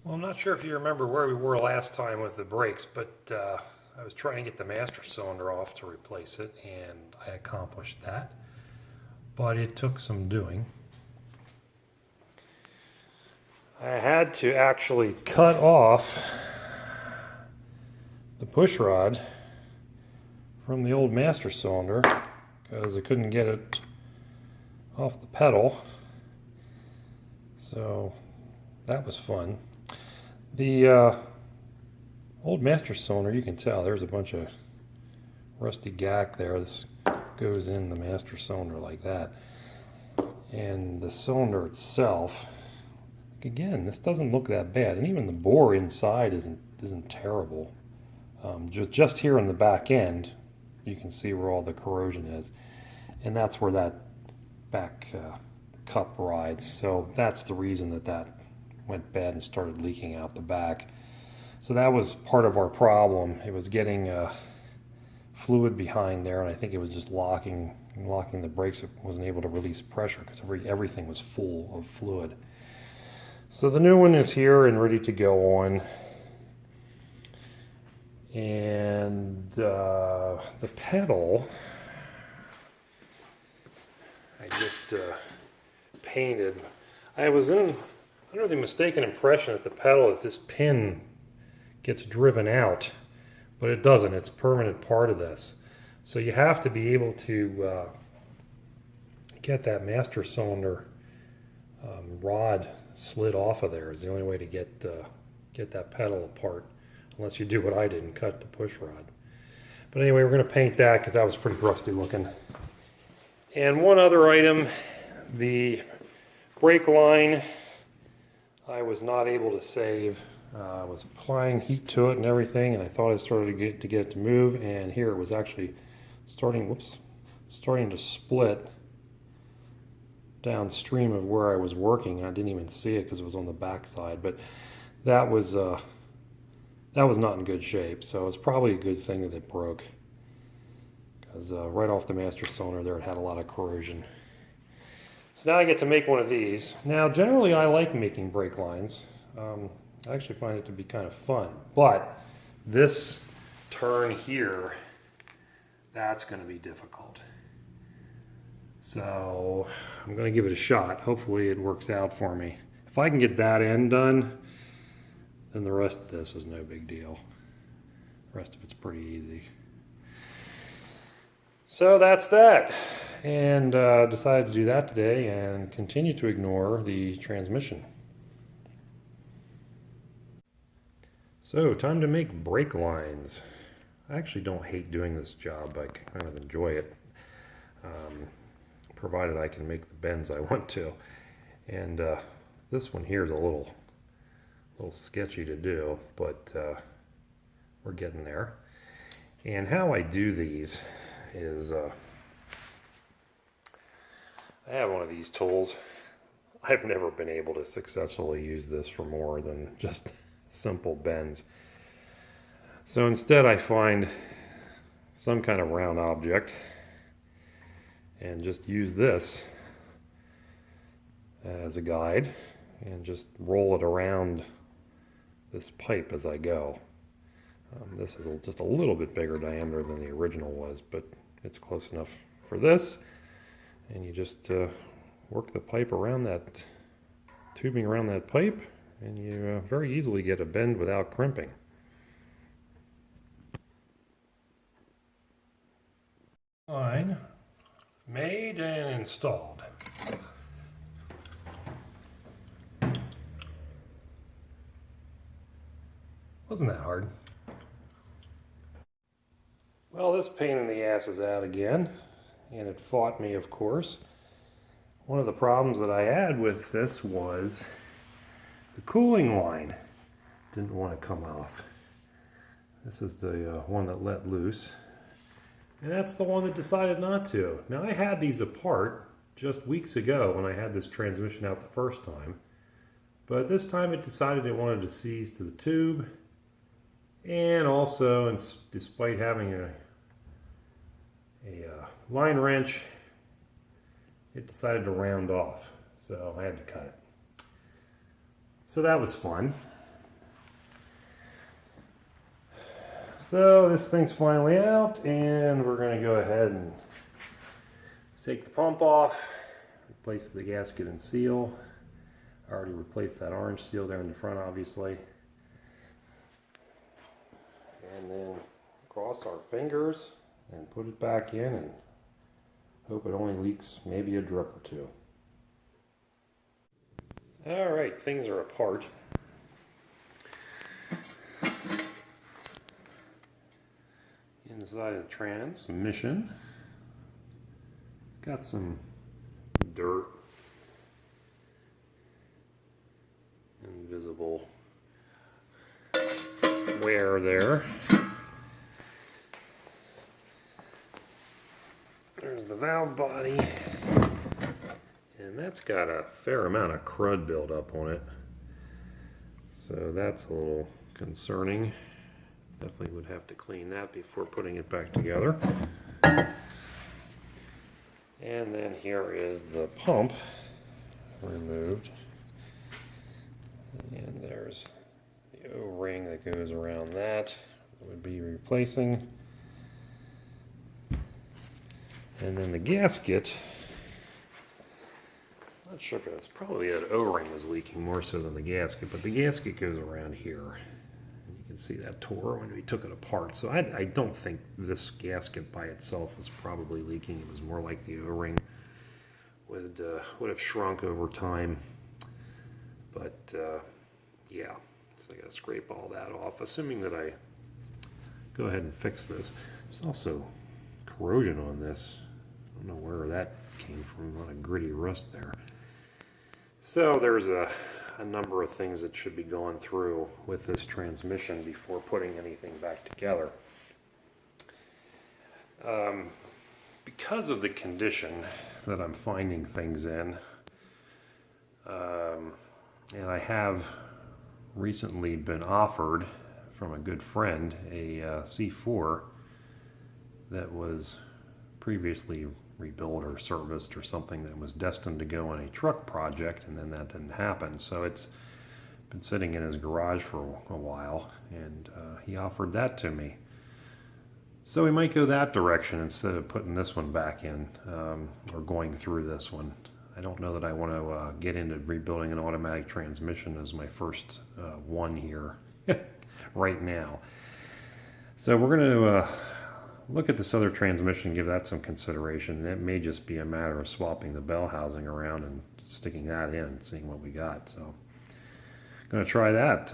Well, I'm not sure if you remember where we were last time with the brakes, but I was trying to get the master cylinder off to replace it, and I accomplished that. But it took some doing. I had to actually cut off the push rod from the old master cylinder because I couldn't get it off the pedal. So that was fun. The old master cylinder, you can tell there's a bunch of rusty gack there. This goes in the master cylinder like that. And the cylinder itself, again, this doesn't look that bad. And even the bore inside isn't terrible. Just here on the back end, you can see where all the corrosion is. And that's where that back cup rides. So that's the reason that went bad and started leaking out the back. So that was part of our problem. It was getting fluid behind there, and I think it was just locking the brakes. It wasn't able to release pressure because everything was full of fluid. So the new one is here and ready to go on. And the pedal, I just painted. I was under the mistaken impression that the pedal, that this pin gets driven out, but it doesn't. It's a permanent part of this. So you have to be able to get that master cylinder rod slid off of there. Is the only way to get that pedal apart, unless you do what I did and cut the push rod. But anyway, we're going to paint that because that was pretty rusty looking. And one other item, the brake line, I was not able to save. I was applying heat to it and everything, and I thought I started to get it to move, and here it was actually starting to split downstream of where I was working. I didn't even see it because it was on the back side, but that was not in good shape. So it's probably a good thing that it broke, because right off the master cylinder there it had a lot of corrosion. So now I get to make one of these. Now generally I like making brake lines. I actually find it to be kind of fun, but this turn here, that's going to be difficult. So I'm going to give it a shot. Hopefully it works out for me. If I can get that end done, then the rest of this is no big deal. The rest of it's pretty easy. So that's that. And decided to do that today and continue to ignore the transmission. So time to make brake lines. I actually don't hate doing this job. I kind of enjoy it, provided I can make the bends I want to. And this one here is a little sketchy to do, but we're getting there. And how I do these is I have one of these tools. I've never been able to successfully use this for more than just simple bends. So instead I find some kind of round object and just use this as a guide and just roll it around this pipe as I go. This is just a little bit bigger diameter than the original was, but it's close enough for this. And you just work the pipe around that, tubing around that pipe, and you very easily get a bend without crimping. Line made and installed. Wasn't that hard? Well, this pain in the ass is out again, and it fought me, of course. One of the problems that I had with this was the cooling line didn't want to come off. This is the one that let loose, and that's the one that decided not to. Now, I had these apart just weeks ago when I had this transmission out the first time, but this time it decided it wanted to seize to the tube, and also, despite having a line wrench, it decided to round off, so I had to cut it. So that was fun. So this thing's finally out, and we're going to go ahead and take the pump off, replace the gasket and seal. I already replaced that orange seal there in the front, obviously. And then cross our fingers and put it back in and hope it only leaks maybe a drip or two. All right, things are apart. Inside of the transmission, it's got some dirt, invisible wear there. There's the valve body, and that's got a fair amount of crud buildup on it, so that's a little concerning. Definitely would have to clean that before putting it back together. And then here is the pump removed, and there's the O-ring that goes around that would be replacing. And then the gasket, I'm not sure if it's probably that O-ring was leaking more so than the gasket, but the gasket goes around here. And you can see that tore when we took it apart. So I don't think this gasket by itself was probably leaking. It was more like the O-ring would have shrunk over time. But yeah, so I got to scrape all that off, assuming that I go ahead and fix this. There's also corrosion on this. I don't know where that came from, a lot of gritty rust there. So there's a number of things that should be going through with this transmission before putting anything back together. Because of the condition that I'm finding things in, and I have recently been offered from a good friend a C4 that was previously rebuilt or serviced or something that was destined to go on a truck project, and then that didn't happen. So it's been sitting in his garage for a while, and he offered that to me. So we might go that direction instead of putting this one back in, or going through this one. I don't know that I want to get into rebuilding an automatic transmission as my first one here right now. So we're going to look at this other transmission, give that some consideration. It may just be a matter of swapping the bell housing around and sticking that in and seeing what we got. So I'm going to try that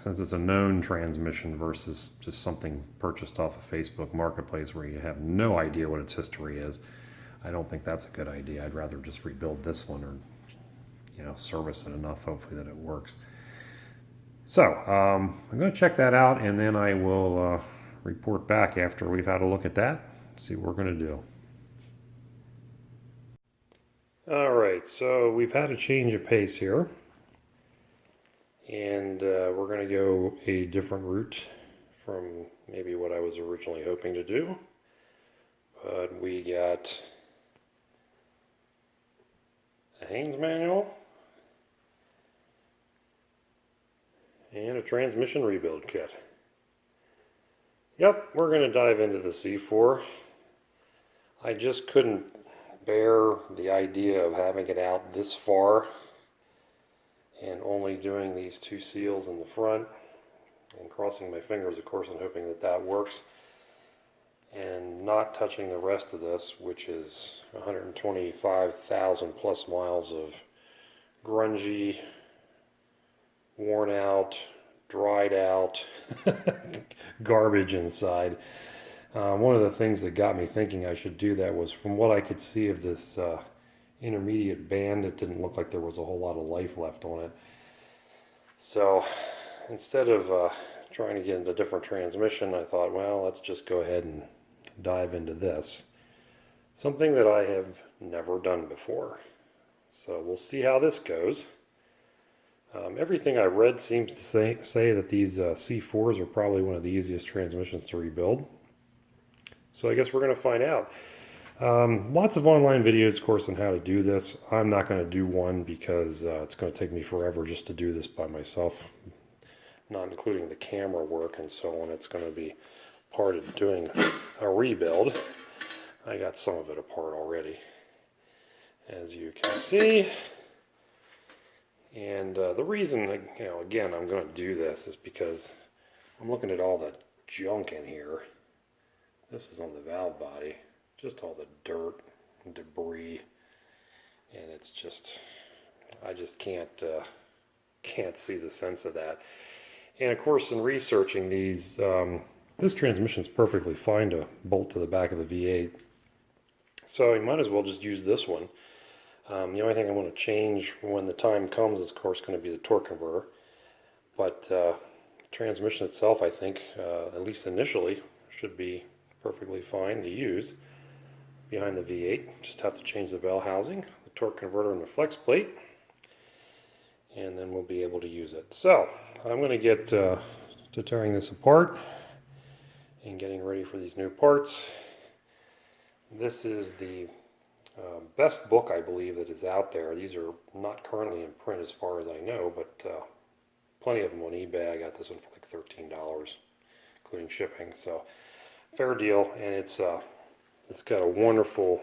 since it's a known transmission versus just something purchased off of Facebook Marketplace where you have no idea what its history is. I don't think that's a good idea. I'd rather just rebuild this one, or service it enough, hopefully, that it works. So I'm going to check that out, and then I will report back after we've had a look at that, see what we're going to do. All right, so we've had a change of pace here, and we're going to go a different route from maybe what I was originally hoping to do. But we got a Haynes manual and a transmission rebuild kit. Yep, we're going to dive into the C4. I just couldn't bear the idea of having it out this far and only doing these two seals in the front and crossing my fingers, of course, and hoping that that works, and not touching the rest of this, which is 125,000 plus miles of grungy, worn out, dried out garbage inside. One of the things that got me thinking I should do that was, from what I could see of this intermediate band, it didn't look like there was a whole lot of life left on it. So instead of trying to get into a different transmission, I thought, well, let's just go ahead and dive into this. Something that I have never done before. So we'll see how this goes. Everything I've read seems to say that these C4s are probably one of the easiest transmissions to rebuild. So I guess we're going to find out. Lots of online videos, of course, on how to do this. I'm not going to do one because it's going to take me forever just to do this by myself. not including the camera work and so on. It's going to be part of doing a rebuild. I got some of it apart already, as you can see. And the reason, again, I'm going to do this is because I'm looking at all the junk in here. This is on the valve body, just all the dirt and debris, and it's just, I just can't see the sense of that. And of course, in researching these, this transmission is perfectly fine to bolt to the back of the V8, so you might as well just use this one. The only thing I want to change when the time comes is, of course, going to be the torque converter. But transmission itself, I think, at least initially, should be perfectly fine to use behind the V8. Just have to change the bell housing, the torque converter, and the flex plate, and then we'll be able to use it. So I'm going to get to tearing this apart and getting ready for these new parts. This is the best book, I believe, that is out there. These are not currently in print as far as I know, but plenty of them on eBay. I got this one for like $13, including shipping, so fair deal. And it's got a wonderful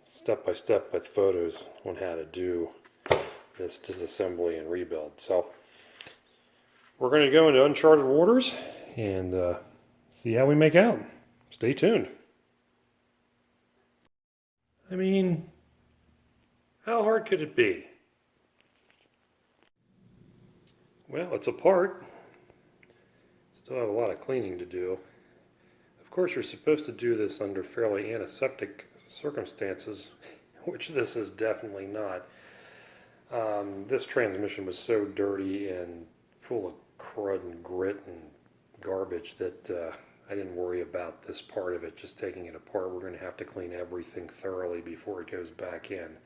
step-by-step with photos on how to do this disassembly and rebuild. So we're going to go into uncharted waters and see how we make out. Stay tuned. I mean, how hard could it be? Well, it's apart. Still have a lot of cleaning to do. Of course, you're supposed to do this under fairly antiseptic circumstances, which this is definitely not. This transmission was so dirty and full of crud and grit and garbage that I didn't worry about this part of it, just taking it apart. We're going to have to clean everything thoroughly before it goes back in.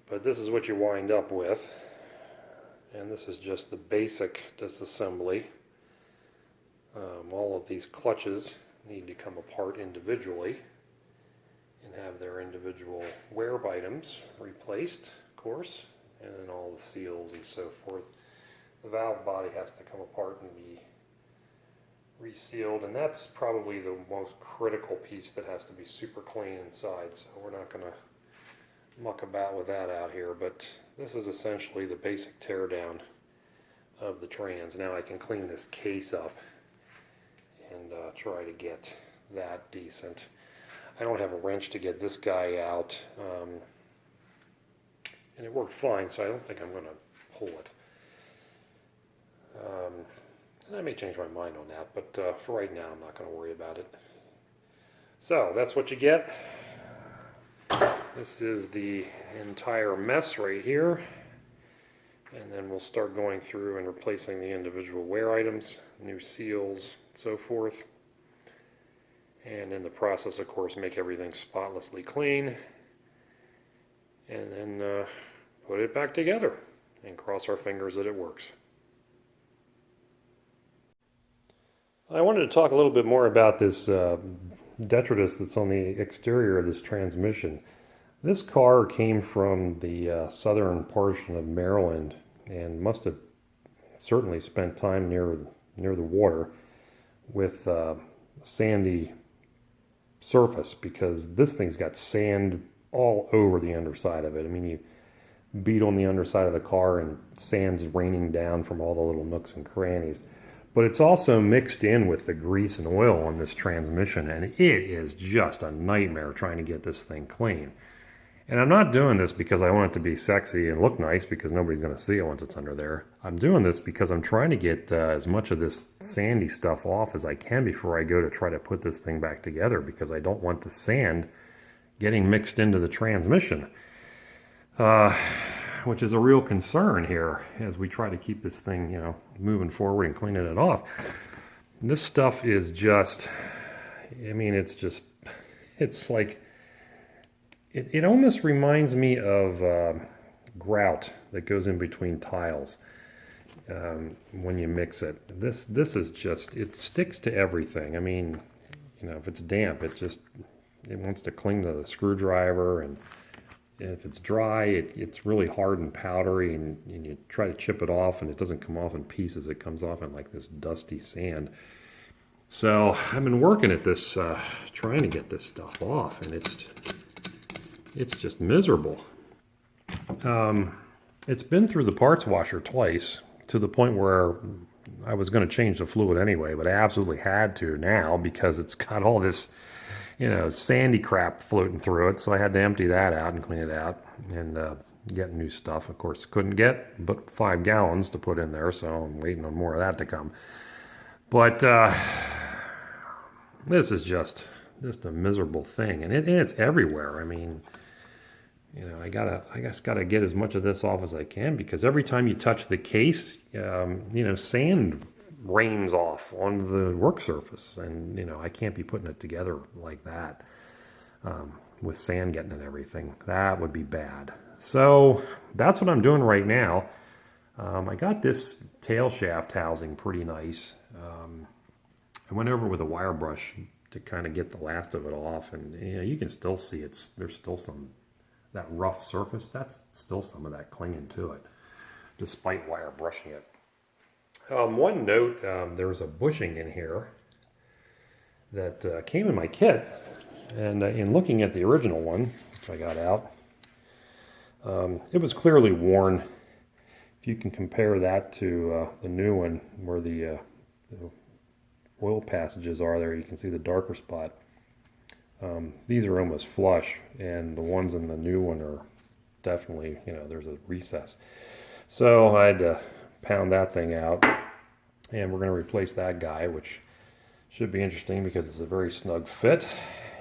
But this is what you wind up with. And this is just the basic disassembly. All of these clutches need to come apart individually and have their individual wear items replaced, of course, and then all the seals and so forth. The valve body has to come apart and be resealed, and that's probably the most critical piece that has to be super clean inside, so we're not going to muck about with that out here. But this is essentially the basic teardown of the trans. Now I can clean this case up and try to get that decent. I don't have a wrench to get this guy out, and it worked fine, so I don't think I'm going to pull it. And I may change my mind on that, but for right now I'm not going to worry about it. So that's what you get. This is the entire mess right here, and then we'll start going through and replacing the individual wear items, new seals, so forth. And in the process, of course, make everything spotlessly clean, and then put it back together and cross our fingers that it works. I wanted to talk a little bit more about this detritus that's on the exterior of this transmission. This car came from the southern portion of Maryland and must have certainly spent time near the water with sandy surface, because this thing's got sand all over the underside of it. I mean, you beat on the underside of the car and sand's raining down from all the little nooks and crannies. But it's also mixed in with the grease and oil on this transmission, and it is just a nightmare trying to get this thing clean. And I'm not doing this because I want it to be sexy and look nice, because nobody's going to see it once it's under there. I'm doing this because I'm trying to get as much of this sandy stuff off as I can before I go to try to put this thing back together, because I don't want the sand getting mixed into the transmission. Which is a real concern here as we try to keep this thing, moving forward and cleaning it off. This stuff is just, I mean, it's like, it almost reminds me of grout that goes in between tiles when you mix it. This is just, it sticks to everything. I mean, if it's damp, it wants to cling to the screwdriver, and if it's dry, it's really hard and powdery, and you try to chip it off, and it doesn't come off in pieces. It comes off in like this dusty sand. So I've been working at this, trying to get this stuff off, and it's just miserable. It's been through the parts washer twice, to the point where I was going to change the fluid anyway, but I absolutely had to now because it's got all this, sandy crap floating through it. So I had to empty that out and clean it out and get new stuff. Of course, couldn't get but 5 gallons to put in there, so I'm waiting on more of that to come. But this is just a miserable thing, and it's everywhere. I mean, I just gotta get as much of this off as I can, because every time you touch the case, sand rains off on the work surface, and I can't be putting it together like that with sand getting in everything. That would be bad. So that's what I'm doing right now. I got this tail shaft housing pretty nice. I went over with a wire brush to kind of get the last of it off, and you can still see there's still some, that rough surface, that's still some of that clinging to it, despite wire brushing it. One note, there was a bushing in here that came in my kit, and in looking at the original one, which I got out, it was clearly worn. If you can compare that to the new one, where the oil passages are there, you can see the darker spot. These are almost flush, and the ones in the new one are definitely, there's a recess. So I had to pound that thing out, and we're going to replace that guy, which should be interesting because it's a very snug fit,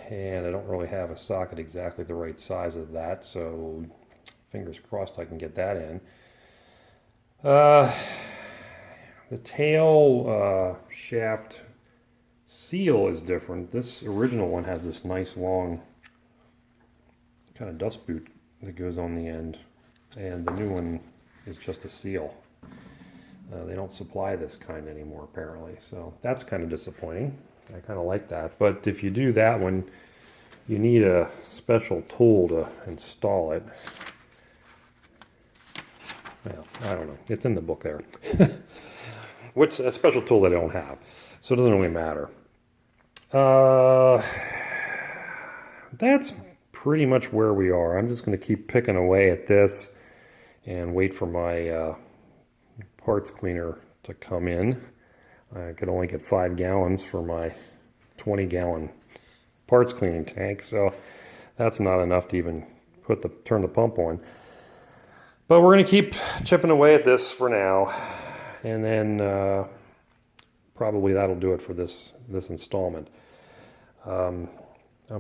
and I don't really have a socket exactly the right size of that, so fingers crossed I can get that in. The tail shaft seal is different. This original one has this nice long kind of dust boot that goes on the end, and the new one is just a seal. They don't supply this kind anymore, apparently, so that's kind of disappointing. I kind of like that, but if you do that one, you need a special tool to install it. Well, I don't know. It's in the book there. Which a special tool that I don't have, so it doesn't really matter. That's pretty much where we are. I'm just going to keep picking away at this and wait for my parts cleaner to come in. I could only get 5 gallons for my 20-gallon parts cleaning tank, so that's not enough to even turn the pump on. But we're going to keep chipping away at this for now, and then probably that'll do it for this installment. I'm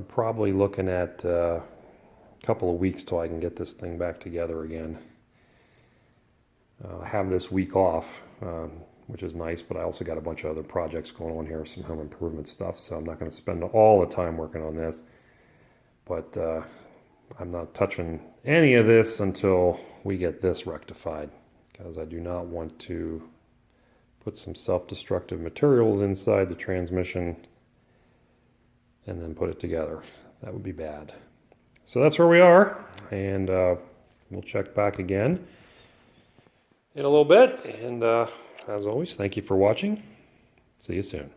probably looking at a couple of weeks till I can get this thing back together again. I have this week off, which is nice, but I also got a bunch of other projects going on here, some home improvement stuff, so I'm not going to spend all the time working on this. But I'm not touching any of this until we get this rectified, because I do not want to put some self-destructive materials inside the transmission and then put it together. That would be bad. So that's where we are, and we'll check back again in a little bit. And as always, thank you for watching. See you soon.